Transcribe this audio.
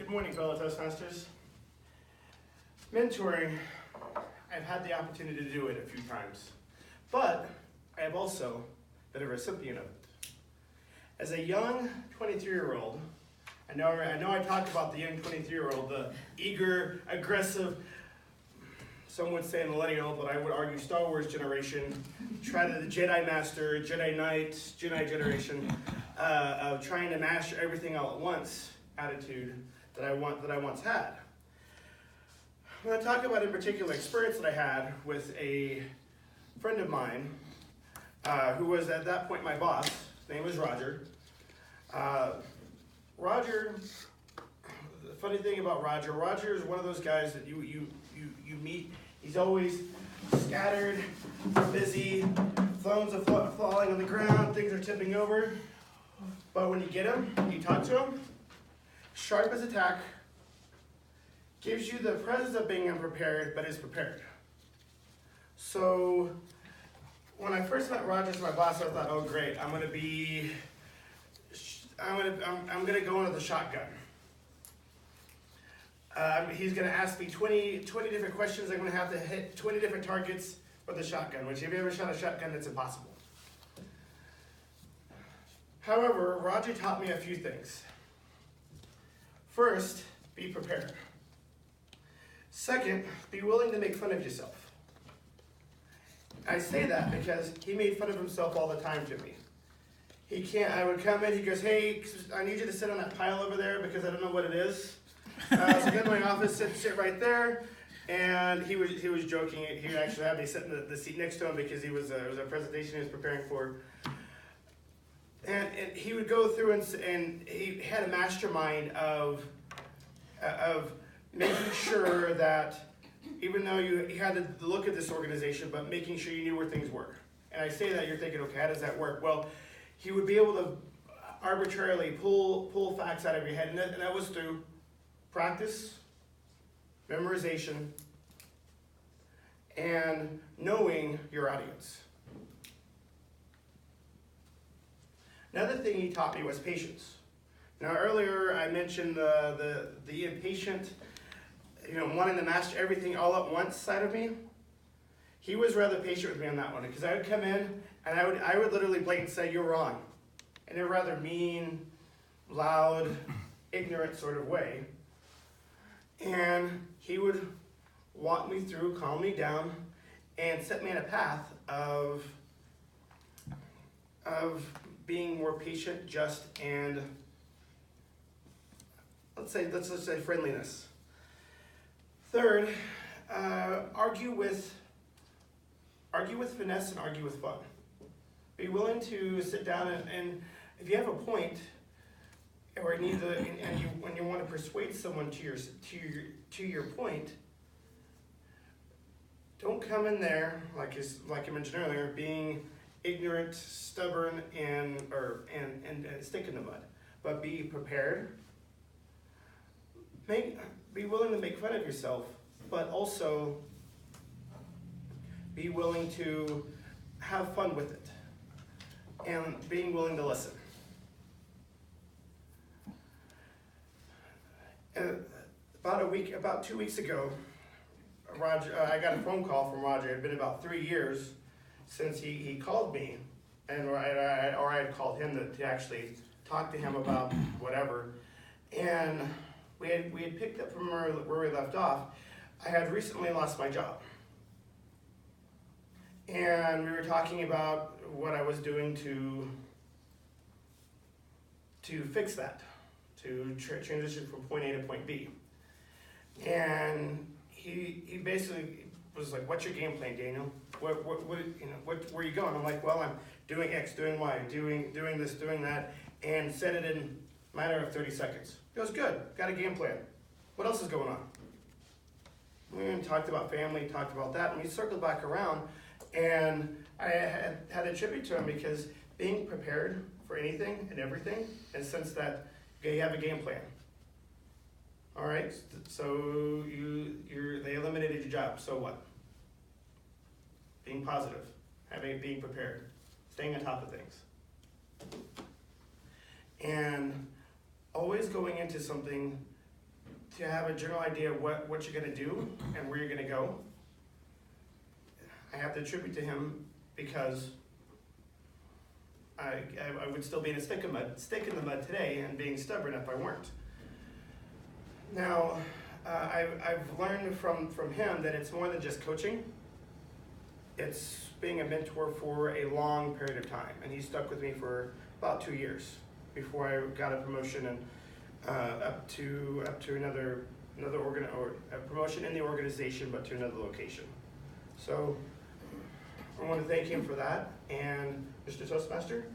Good morning, fellow Toastmasters. Mentoring, I've had the opportunity to do it a few times, but I have also been a recipient of it. As a young 23-year-old, I know I talk about the young 23-year-old, the eager, aggressive, some would say millennial, but I would argue Star Wars generation, try to the Jedi Master, Jedi Knight, Jedi generation, of trying to master everything all at once attitude that I once had. I'm going to talk about in particular experience that I had with a friend of mine who was at that point my boss. His name was Roger. Roger, the funny thing about Roger is one of those guys that you meet. He's always scattered, busy, phones are falling on the ground, things are tipping over. But when you get him, you talk to him, sharp as a tack, gives you the presence of being unprepared, but is prepared. So when I first met Roger as my boss, I thought, oh great, I'm gonna go into the shotgun. He's gonna ask me 20 different questions. I'm gonna have to hit 20 different targets with the shotgun, which if you ever shot a shotgun, it's impossible. However, Roger taught me a few things. First, be prepared. Second, be willing to make fun of yourself. I say that because he made fun of himself all the time to me. I would come in, he goes, hey, I need you to sit on that pile over there because I don't know what it is. So I go to my office, sit right there, and he was joking. He actually had me sit in the seat next to him because it was a presentation he was preparing for. And he would go through and he had a mastermind of making sure that even though you had to look at this organization, but making sure you knew where things were. And I say that, you're thinking, okay, how does that work? Well, he would be able to arbitrarily pull facts out of your head, and that was through practice, memorization, and knowing your audience. Another thing he taught me was patience. Now earlier I mentioned the impatient, wanting to master everything all at once side of me. He was rather patient with me on that one because I would come in and I would literally blatantly say, you're wrong. In a rather mean, loud, ignorant sort of way. And he would walk me through, calm me down, and set me on a path of being more patient, just, and let's just say friendliness. Third, argue with finesse and argue with fun. Be willing to sit down and if you have a point, or when you want to persuade someone to your point, don't come in there like I mentioned earlier, being ignorant, stubborn, and stick in the mud. But be prepared. Be willing to make fun of yourself, but also be willing to have fun with it, and being willing to listen. About 2 weeks ago, Roger, I got a phone call from Roger. It had been about 3 years since he called me, or I had called him to actually talk to him about whatever. And we had picked up from where we left off. I had recently lost my job. And we were talking about what I was doing to fix that, to transition from point A to point B. And he basically was like, what's your game plan, Daniel? Where are you going? I'm like, well, I'm doing X, doing Y, doing this, doing that, and said it in a matter of 30 seconds. He goes, good, got a game plan. What else is going on? We talked about family, talked about that, and we circled back around, and I had a tribute to him because being prepared for anything and everything, in the sense that you have a game plan. All right, so they eliminated your job, so what? Being positive, being prepared, staying on top of things. And always going into something to have a general idea of what you're gonna do and where you're gonna go. I have to attribute to him because I would still be in a stick in the mud today and being stubborn if I weren't. Now, I've learned from him that it's more than just coaching. It's being a mentor for a long period of time, and he stuck with me for about 2 years before I got a promotion and up to another a promotion in the organization, but to another location. So I want to thank him for that, and Mr. Toastmaster,